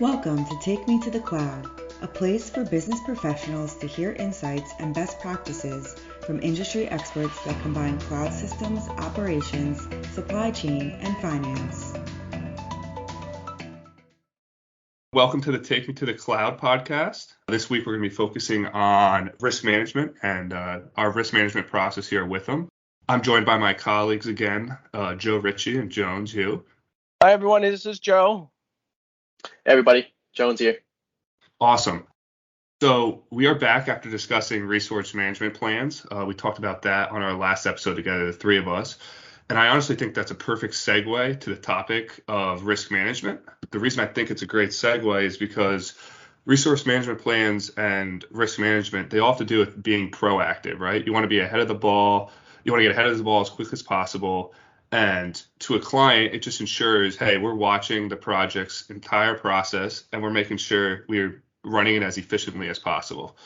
Welcome to Take Me to the Cloud, a place for business professionals to hear insights and best practices from industry experts that combine cloud systems, operations, supply chain, and finance. Welcome to the Take Me to the Cloud podcast. This week we're going to be focusing on risk management and our risk management process here with them. I'm joined by my colleagues again, Joe Ritchie and Jones Hu. Hi everyone, this is Joe. Hey everybody, Jones here. Awesome. So we are back after discussing resource management plans. We talked about that on our last episode together, the three of us. And I honestly think that's a perfect segue to the topic of risk management. The reason I think it's a great segue is because resource management plans and risk management, they all have to do with being proactive, right? You want to be ahead of the ball. You want to get ahead of the ball as quick as possible. And to a client, it just ensures, hey, we're watching the project's entire process and we're making sure we're running it as efficiently as possible.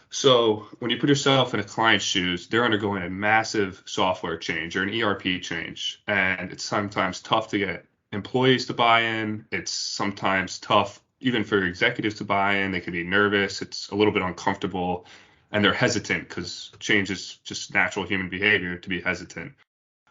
So when you put yourself in a client's shoes, they're undergoing a massive software change or an ERP change. And it's sometimes tough to get employees to buy in. It's sometimes tough even for executives to buy in. They can be nervous. It's a little bit uncomfortable. And they're hesitant because change is just natural human behavior to be hesitant.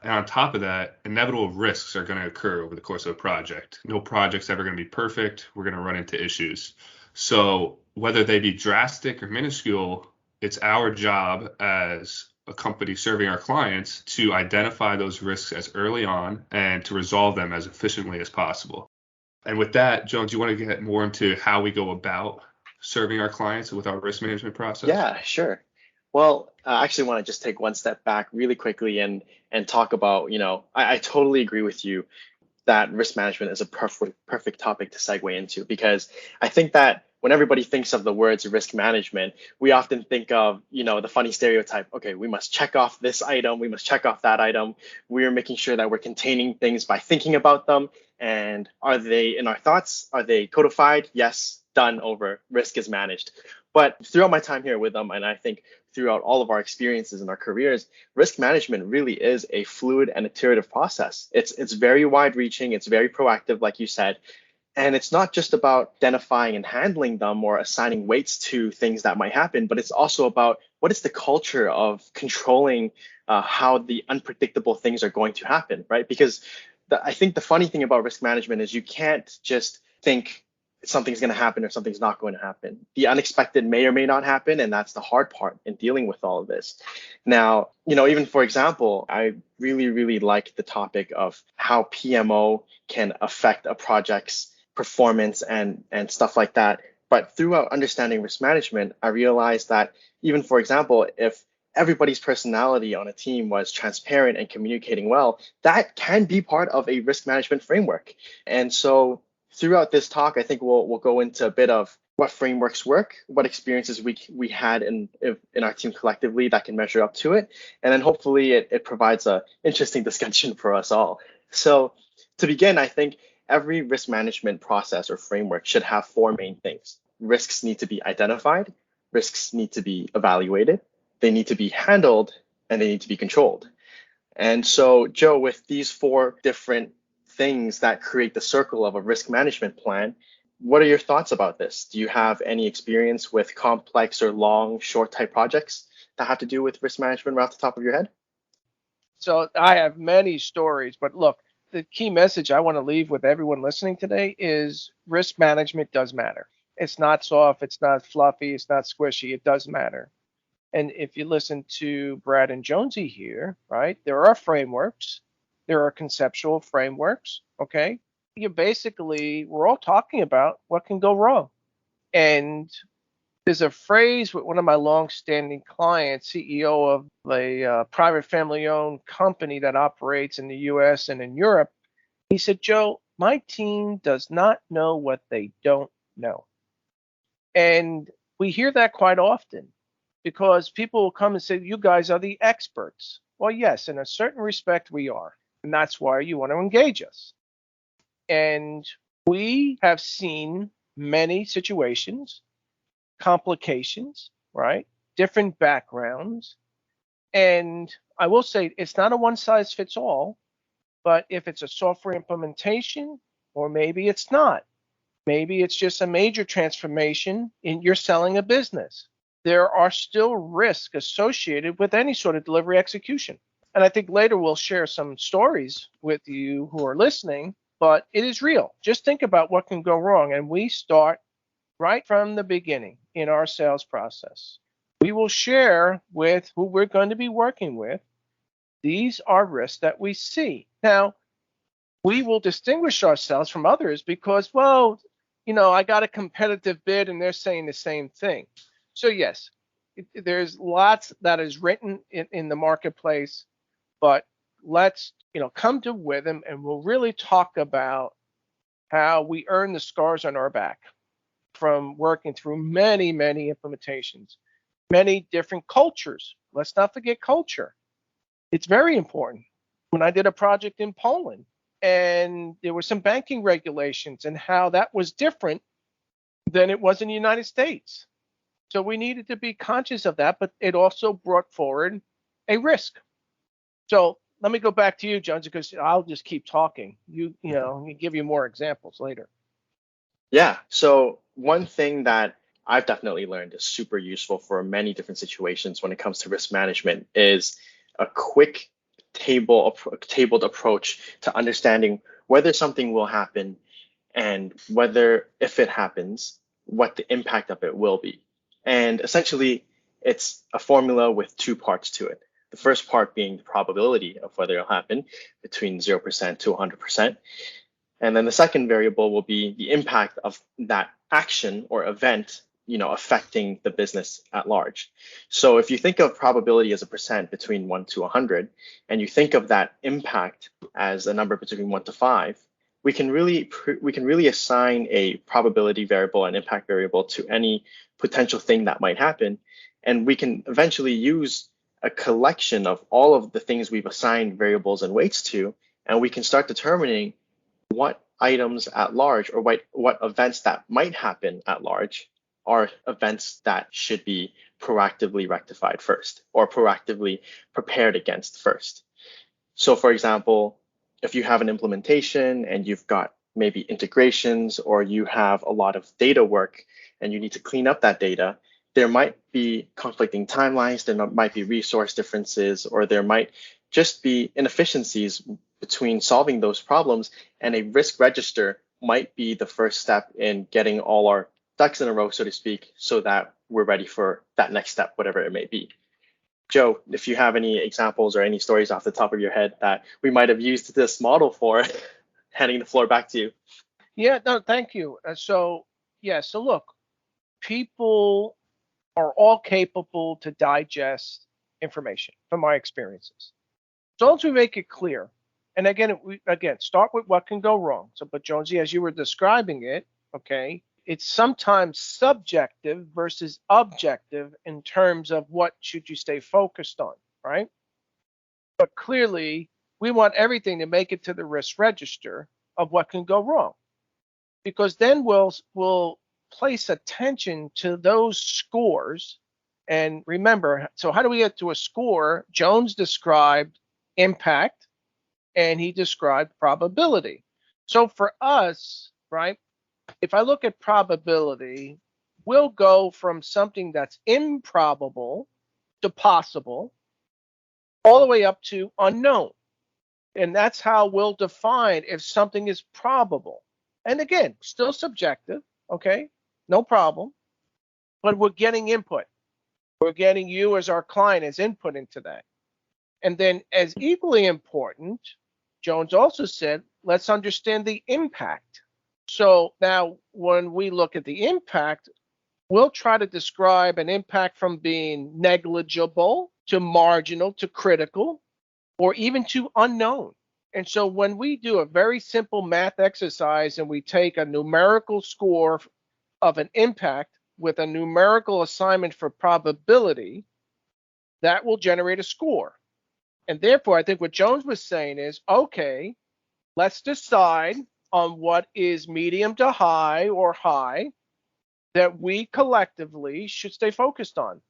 And on top of that, inevitable risks are going to occur over the course of a project. No project's ever going to be perfect. We're going to run into issues. So whether they be drastic or minuscule, it's our job as a company serving our clients to identify those risks as early on and to resolve them as efficiently as possible. And with that, Jones, you want to get more into how we go about serving our clients with our risk management process? Yeah, sure. Well, I actually want to just take one step back really quickly and talk about, I totally agree with you that risk management is a perfect topic to segue into, because I think that when everybody thinks of the words risk management, we often think of, the funny stereotype, okay, we must check off this item, we must check off that item. We're making sure that we're containing things by thinking about them. And are they in our thoughts? Are they codified? Yes, done, over, risk is managed. But throughout my time here with them, and I think throughout all of our experiences in our careers, risk management really is a fluid and iterative process. It's very wide reaching. It's very proactive, like you said. And it's not just about identifying and handling them or assigning weights to things that might happen, but it's also about what is the culture of controlling how the unpredictable things are going to happen, right? Because I think the funny thing about risk management is you can't just think something's going to happen or something's not going to happen. The unexpected may or may not happen, and that's the hard part in dealing with all of this. Now, even for example, I really, really like the topic of how PMO can affect a project's performance and stuff like that. But throughout understanding risk management, I realized that even, for example, if everybody's personality on a team was transparent and communicating well, that can be part of a risk management framework. And so throughout this talk, I think we'll go into a bit of what frameworks work, what experiences we had in our team collectively that can measure up to it, and then hopefully it provides an interesting discussion for us all. So to begin, I think every risk management process or framework should have four main things. Risks need to be identified, risks need to be evaluated, they need to be handled, and they need to be controlled. And so, Joe, with these four different things that create the circle of a risk management plan, what are your thoughts about this? Do you have any experience with complex or long, short type projects that have to do with risk management right off the top of your head? So I have many stories, but look, the key message I want to leave with everyone listening today is risk management does matter. It's not soft, it's not fluffy, it's not squishy, it does matter. And if you listen to Brad and Jonesy here, right, there are frameworks. There are conceptual frameworks, okay? We're all talking about what can go wrong. And there's a phrase with one of my long-standing clients, CEO of a private family-owned company that operates in the US and in Europe. He said, Joe, my team does not know what they don't know. And we hear that quite often because people will come and say, you guys are the experts. Well, yes, in a certain respect, we are. And that's why you want to engage us. And we have seen many situations, complications, right? Different backgrounds. And I will say it's not a one size fits all, but if it's a software implementation, or maybe it's not, Maybe it's just a major transformation in you're selling a business. There are still risks associated with any sort of delivery execution. And I think later we'll share some stories with you who are listening, but it is real. Just think about what can go wrong. And we start right from the beginning in our sales process. We will share with who we're going to be working with. These are risks that we see. Now, we will distinguish ourselves from others because, well, I got a competitive bid and they're saying the same thing. So yes, there's lots that is written in the marketplace, but let's, come to Witham and we'll really talk about how we earn the scars on our back from working through many, many implementations, many different cultures. Let's not forget culture. It's very important. When I did a project in Poland, and there were some banking regulations and how that was different than it was in the United States. So we needed to be conscious of that, but it also brought forward a risk. So let me go back to you, Jones, because I'll just keep talking. I'll give you more examples later. Yeah. So one thing that I've definitely learned is super useful for many different situations when it comes to risk management is a quick tabled approach to understanding whether something will happen and whether, if it happens, what the impact of it will be. And essentially, it's a formula with two parts to it. The first part being the probability of whether it'll happen between 0% to 100%. And then the second variable will be the impact of that action or event affecting the business at large. So if you think of probability as a percent between 1 to 100, and you think of that impact as a number between 1 to 5, we can really assign a probability variable and impact variable to any potential thing that might happen. And we can eventually use a collection of all of the things we've assigned variables and weights to, and we can start determining what items at large or what events that might happen at large are events that should be proactively rectified first or proactively prepared against first. So for example, if you have an implementation and you've got maybe integrations or you have a lot of data work and you need to clean up that data, there might be conflicting timelines, there might be resource differences, or there might just be inefficiencies between solving those problems, and a risk register might be the first step in getting all our ducks in a row, so to speak, so that we're ready for that next step, whatever it may be. Joe, if you have any examples or any stories off the top of your head that we might have used this model for, handing the floor back to you. Yeah, no, thank you. So look, people are all capable to digest information from my experiences. So once we make it clear, and again, start with what can go wrong. So, but Jonesy, as you were describing it, okay, it's sometimes subjective versus objective in terms of what should you stay focused on, right? But clearly, we want everything to make it to the risk register of what can go wrong, because then we'll place attention to those scores. And remember, so how do we get to a score? Jones described impact and he described probability. So for us, right, if I look at probability, we'll go from something that's improbable to possible, all the way up to unknown. And that's how we'll define if something is probable. And again, still subjective, okay? No problem. But we're getting input. We're getting you as our client as input into that. And then as equally important, Jones also said, let's understand the impact. So now when we look at the impact, we'll try to describe an impact from being negligible to marginal to critical or even to unknown. And so when we do a very simple math exercise and we take a numerical score of an impact with a numerical assignment for probability, that will generate a score. And therefore, I think what Jones was saying is, okay, let's decide on what is medium to high or high that we collectively should stay focused on.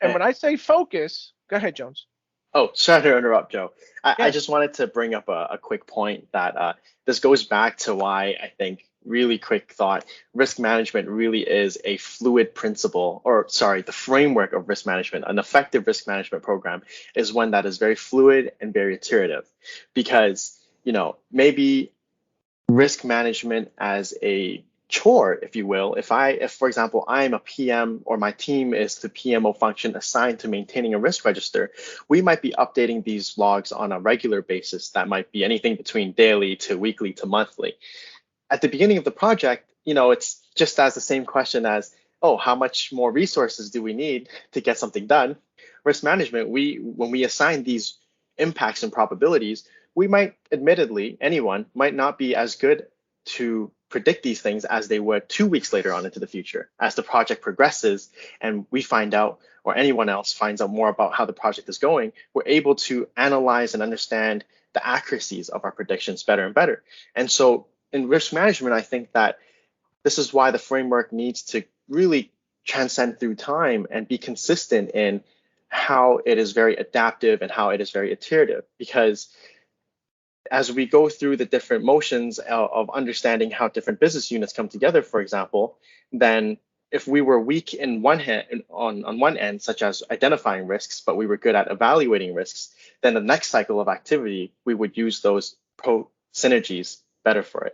And when I say focus, go ahead, Jones. Oh, sorry to interrupt, Joe. I just wanted to bring up a quick point that this goes back to why I think really quick thought, risk management really is a fluid principle, or sorry, the framework of risk management. An effective risk management program is one that is very fluid and very iterative, because, maybe risk management as a chore, if you will. If for example, I'm a PM or my team is the PMO function assigned to maintaining a risk register, we might be updating these logs on a regular basis. That might be anything between daily to weekly to monthly. At the beginning of the project, it's just as the same question as, oh, how much more resources do we need to get something done? Risk management, when we assign these impacts and probabilities, we might, admittedly, anyone might not be as good to predict these things as they would 2 weeks later on into the future. As the project progresses and we find out, or anyone else finds out more about how the project is going, we're able to analyze and understand the accuracies of our predictions better and better. And so in risk management, I think that this is why the framework needs to really transcend through time and be consistent in how it is very adaptive and how it is very iterative. Because as we go through the different motions of understanding how different business units come together, for example, then if we were weak in one hand, on one end, such as identifying risks, but we were good at evaluating risks, then the next cycle of activity, we would use those synergies better for it.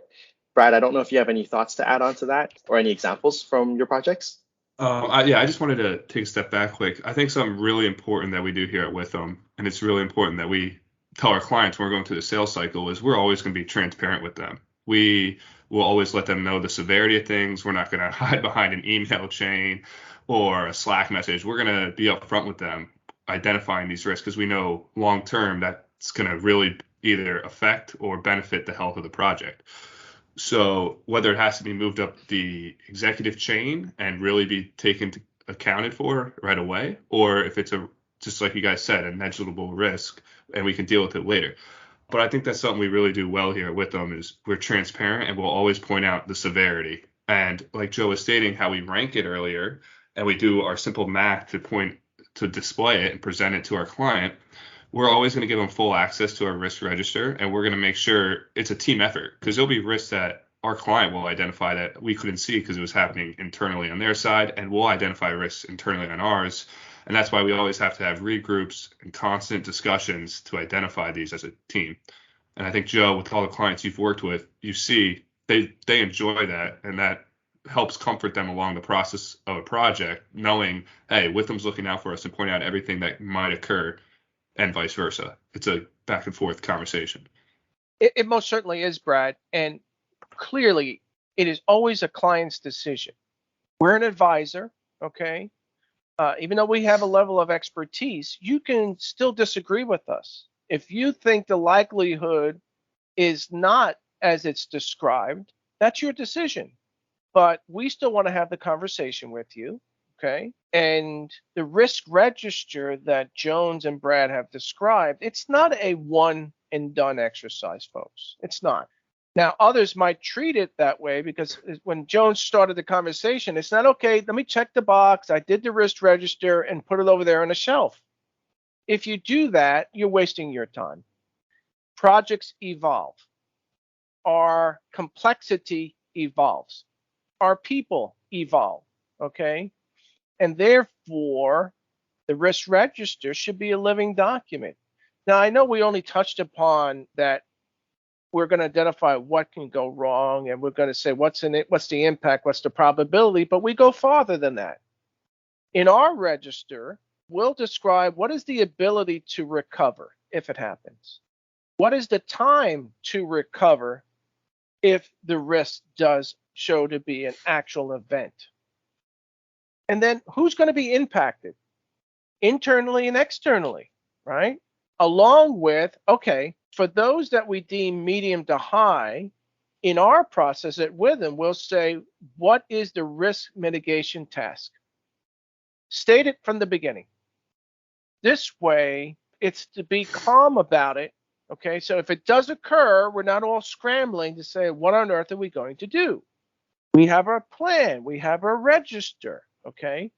Brad, I don't know if you have any thoughts to add on to that or any examples from your projects. I just wanted to take a step back quick. I think something really important that we do here at Withum, and it's really important that we tell our clients when we're going through the sales cycle, is we're always going to be transparent with them. We will always let them know the severity of things. We're not going to hide behind an email chain or a Slack message. We're going to be upfront with them, identifying these risks, because we know long term that's going to really either affect or benefit the health of the project. So whether it has to be moved up the executive chain and really be accounted for right away, or if it's just like you guys said, a negligible risk and we can deal with it later. But I think that's something we really do well here with them, is we're transparent and we'll always point out the severity. And like Joe was stating, how we rank it earlier, and we do our simple math to display it and present it to our client, we're always going to give them full access to our risk register, and we're going to make sure it's a team effort, because there'll be risks that our client will identify that we couldn't see because it was happening internally on their side, and we'll identify risks internally on ours. And that's why we always have to have regroups and constant discussions to identify these as a team. And I think, Joe, with all the clients you've worked with, you see they enjoy that, and that helps comfort them along the process of a project, knowing, hey, Withum's looking out for us and pointing out everything that might occur, and vice versa. It's a back and forth conversation. It most certainly is, Brad. And clearly, it is always a client's decision. We're an advisor, okay? Even though we have a level of expertise, you can still disagree with us. If you think the likelihood is not as it's described, that's your decision. But we still want to have the conversation with you, okay? And the risk register that Jones and Brad have described, it's not a one and done exercise, folks. It's not. Now, others might treat it that way, because when Jones started the conversation, it's not, okay, let me check the box. I did the risk register and put it over there on a shelf. If you do that, you're wasting your time. Projects evolve. Our complexity evolves. Our people evolve, okay? And therefore, the risk register should be a living document. Now, I know we only touched upon that. We're going to identify what can go wrong, and we're going to say what's in it, what's the impact, what's the probability, but we go farther than that. In our register, we'll describe what is the ability to recover if it happens. What is the time to recover if the risk does show to be an actual event? And then who's going to be impacted internally and externally, right? Along with, okay, for those that we deem medium to high, in our process at Withum, we'll say, what is the risk mitigation task? State it from the beginning. This way, it's to be calm about it, okay? So if it does occur, we're not all scrambling to say, what on earth are we going to do? We have our plan. We have our register, okay?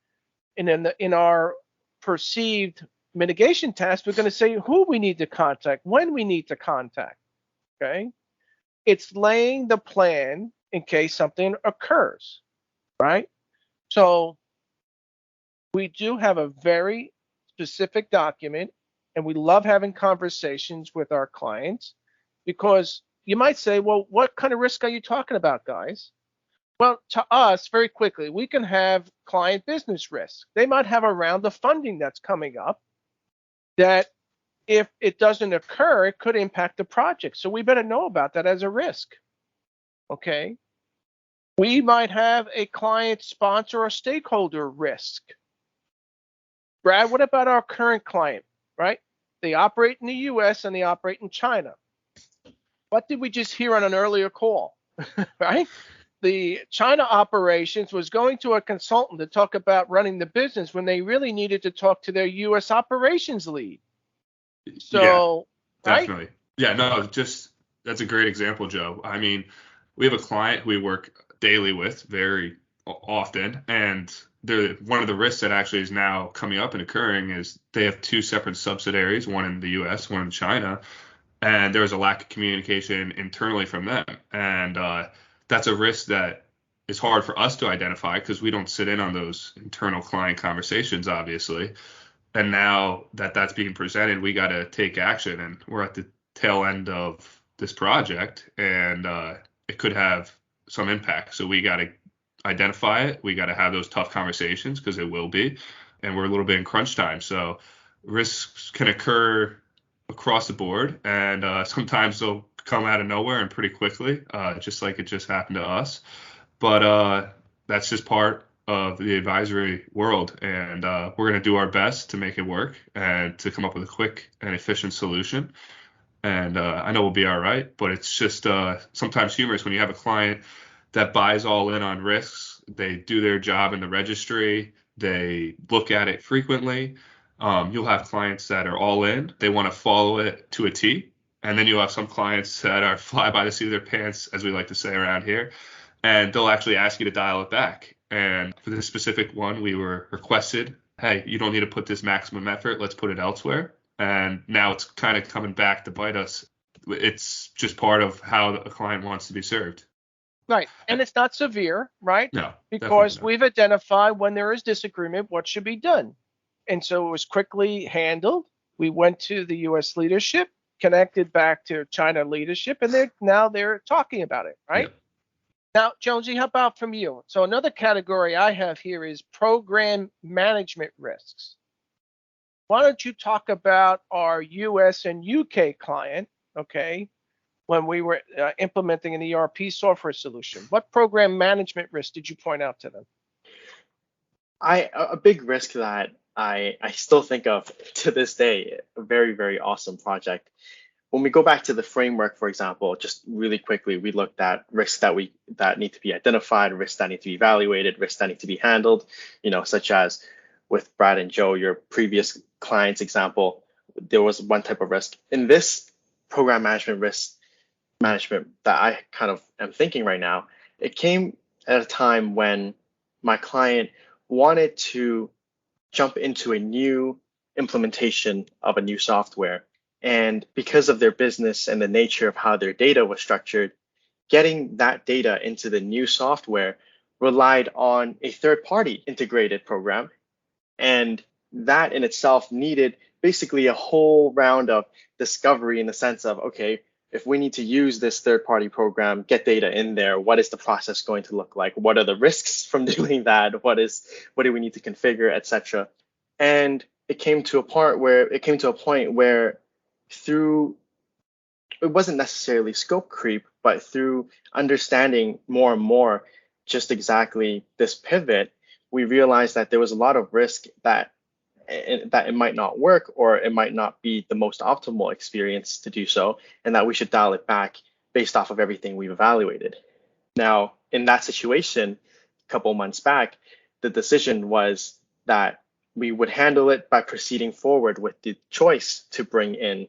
And then in our perceived mitigation task, we're going to say who we need to contact, when we need to contact, okay? It's laying the plan in case something occurs, right? So we do have a very specific document, and we love having conversations with our clients because you might say, well, what kind of risk are you talking about, guys? Well, to us, very quickly, we can have client business risk. They might have a round of funding that's coming up that if it doesn't occur, it could impact the project. So we better know about that as a risk. Okay. We might have a client sponsor or stakeholder risk. Brad, what about our current client, right? They operate in the US and they operate in China. What did we just hear on an earlier call, right? The China operations was going to a consultant to talk about running the business when they really needed to talk to their US operations lead. So, yeah, right? definitely. Yeah, no, just that's a great example, Joe. I mean, we have a client who we work daily with very often, and one of the risks that actually is now coming up and occurring is they have two separate subsidiaries, one in the US, one in China, and there's a lack of communication internally from them. And that's a risk that is hard for us to identify because we don't sit in on those internal client conversations, obviously. And now that that's being presented, we got to take action, and we're at the tail end of this project, and it could have some impact. So we got to identify it. We got to have those tough conversations because it will be, and we're a little bit in crunch time. So risks can occur across the board, and sometimes they'll come out of nowhere and pretty quickly, just like it just happened to us. But that's just part of the advisory world, and we're going to do our best to make it work and to come up with a quick and efficient solution. And I know we'll be all right, but it's just sometimes humorous when you have a client that buys all in on risks. They do their job in the registry. They look at it frequently. You'll have clients that are all in. They want to follow it to a T. And then you'll have some clients that are fly by the seat of their pants, as we like to say around here, and they'll actually ask you to dial it back. And for this specific one, we were requested, hey, you don't need to put this maximum effort. Let's put it elsewhere. And now it's kind of coming back to bite us. It's just part of how a client wants to be served. Right. And it's not severe, right? No. Because we've identified when there is disagreement, what should be done. And so it was quickly handled. We went to the US leadership, connected back to China leadership, and they're talking about it, right? Yeah. Now, Jonesy, how about from you? So another category I have here is program management risks. Why don't you talk about our US and UK client, okay, when we were implementing an ERP software solution? What program management risk did you point out to them? A big risk that I still think of to this day, a very, very awesome project. When we go back to the framework, for example, just really quickly, we looked at risks that need to be identified, risks that need to be evaluated, risks that need to be handled, such as with Brad and Joe, your previous client's example, there was one type of risk. In this program management risk management that I kind of am thinking right now, it came at a time when my client wanted to jump into a new implementation of a new software. And because of their business and the nature of how their data was structured, getting that data into the new software relied on a third-party integrated program. And that in itself needed basically a whole round of discovery in the sense of, okay, if we need to use this third-party program, get data in there, what is the process going to look like? What are the risks from doing that? What do we need to configure, etc. And it came to a point where through, it wasn't necessarily scope creep, but through understanding more and more just exactly this pivot, we realized that there was a lot of risk that it might not work, or it might not be the most optimal experience to do so, and that we should dial it back based off of everything we've evaluated. Now, in that situation, a couple months back, the decision was that we would handle it by proceeding forward with the choice to bring in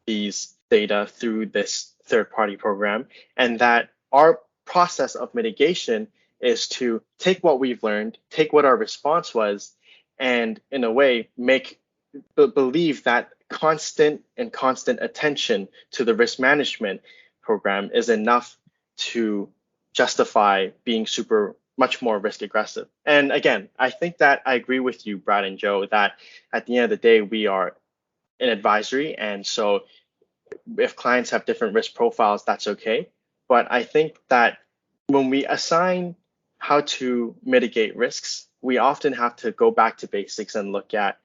these data through this third-party program, and that our process of mitigation is to take what we've learned, take what our response was, and in a way believe that constant attention to the risk management program is enough to justify being super much more risk aggressive. And again, I think that I agree with you, Brad and Joe, that at the end of the day, we are an advisory. And so if clients have different risk profiles, that's okay. But I think that when we assign how to mitigate risks, we often have to go back to basics and look at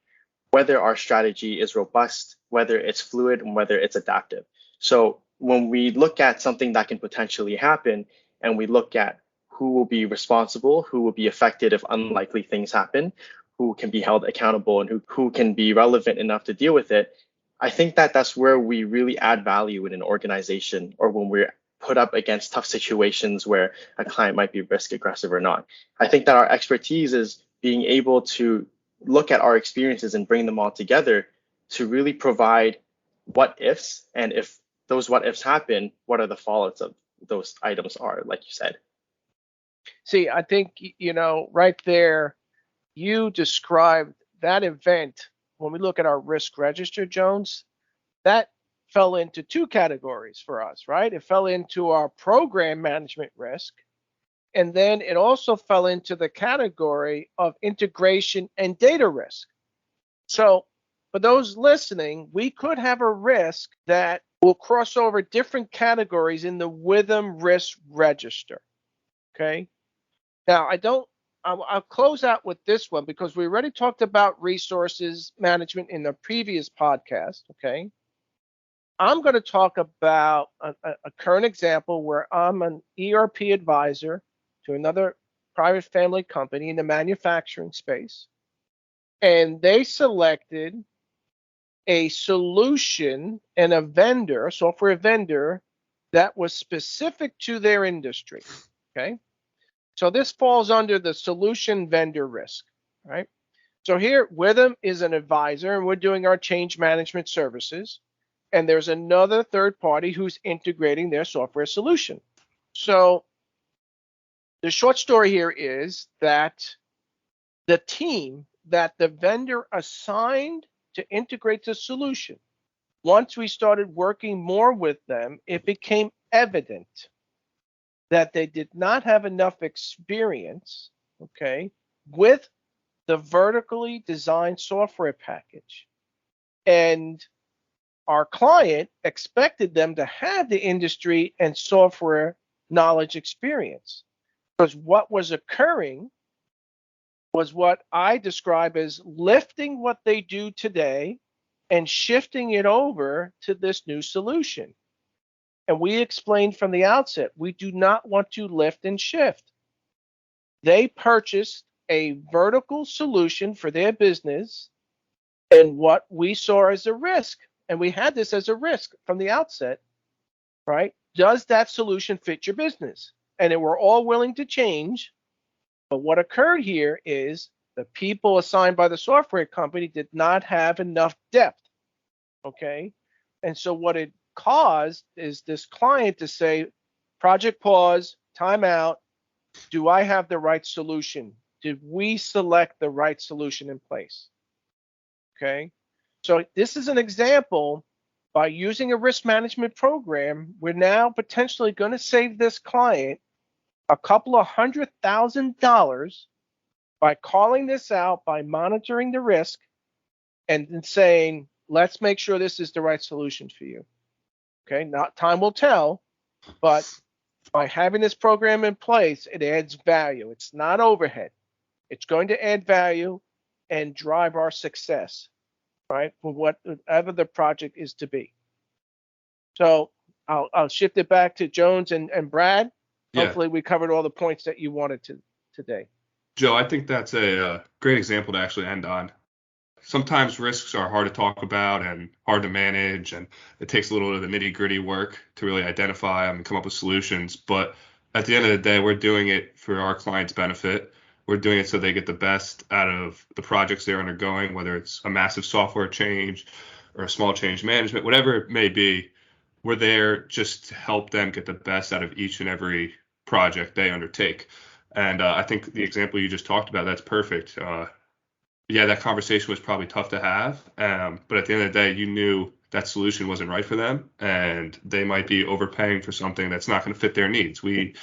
whether our strategy is robust, whether it's fluid, and whether it's adaptive. So when we look at something that can potentially happen and we look at who will be responsible, who will be affected if unlikely things happen, who can be held accountable, and who can be relevant enough to deal with it, I think that that's where we really add value in an organization, or when we're put up against tough situations where a client might be risk aggressive or not. I think that our expertise is being able to look at our experiences and bring them all together to really provide what ifs, and if those what ifs happen, what are the fallouts of those items are, like you said. See, I think, right there, you described that event. When we look at our risk register, Jones, that fell into two categories for us, right? It fell into our program management risk, and then it also fell into the category of integration and data risk. So for those listening, we could have a risk that will cross over different categories in the Withum risk register. Okay. Now, I'll close out with this one because we already talked about resources management in the previous podcast. Okay. I'm going to talk about a current example where I'm an ERP advisor to another private family company in the manufacturing space. And they selected a solution and a vendor, a software vendor, that was specific to their industry. Okay. So this falls under the solution vendor risk, right? So here, Withum is an advisor, and we're doing our change management services. And there's another third party who's integrating their software solution. So the short story here is that the team that the vendor assigned to integrate the solution, once we started working more with them, it became evident that they did not have enough experience, okay, with the vertically designed software package. And our client expected them to have the industry and software knowledge experience, because what was occurring was what I describe as lifting what they do today and shifting it over to this new solution. And we explained from the outset, we do not want to lift and shift. They purchased a vertical solution for their business, and what we saw as a risk, and we had this as a risk from the outset, right? Does that solution fit your business? And they were all willing to change. But what occurred here is the people assigned by the software company did not have enough depth, okay? And so what it caused is this client to say, project pause, time out. Do I have the right solution? Did we select the right solution in place? Okay. So this is an example. By using a risk management program, we're now potentially going to save this client a couple of $100,000 by calling this out, by monitoring the risk, and then saying, let's make sure this is the right solution for you. Okay, not time will tell, but by having this program in place, it adds value. It's not overhead. It's going to add value and drive our success, right, for whatever the project is to be. So I'll shift it back to Jones and Brad. Yeah. Hopefully we covered all the points that you wanted to today. Joe, I think that's a great example to actually end on. Sometimes risks are hard to talk about and hard to manage, and it takes a little of the nitty-gritty work to really identify them and come up with solutions. But at the end of the day, we're doing it for our clients' benefit. We're doing it so they get the best out of the projects they're undergoing, whether it's a massive software change or a small change management, whatever it may be. We're there just to help them get the best out of each and every project they undertake. And I think the example you just talked about, that's perfect. Yeah, that conversation was probably tough to have. But at the end of the day, you knew that solution wasn't right for them, and they might be overpaying for something that's not going to fit their needs. We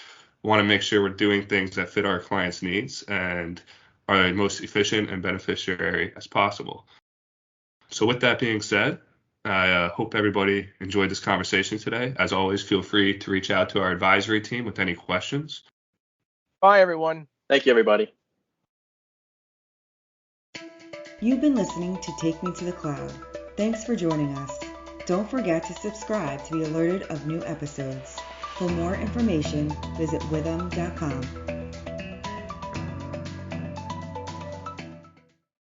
want to make sure we're doing things that fit our clients' needs and are most efficient and beneficiary as possible. So with that being said, I hope everybody enjoyed this conversation today. As always, feel free to reach out to our advisory team with any questions. Bye, everyone. Thank you, everybody. You've been listening to Take Me to the Cloud. Thanks for joining us. Don't forget to subscribe to be alerted of new episodes. For more information, visit withum.com.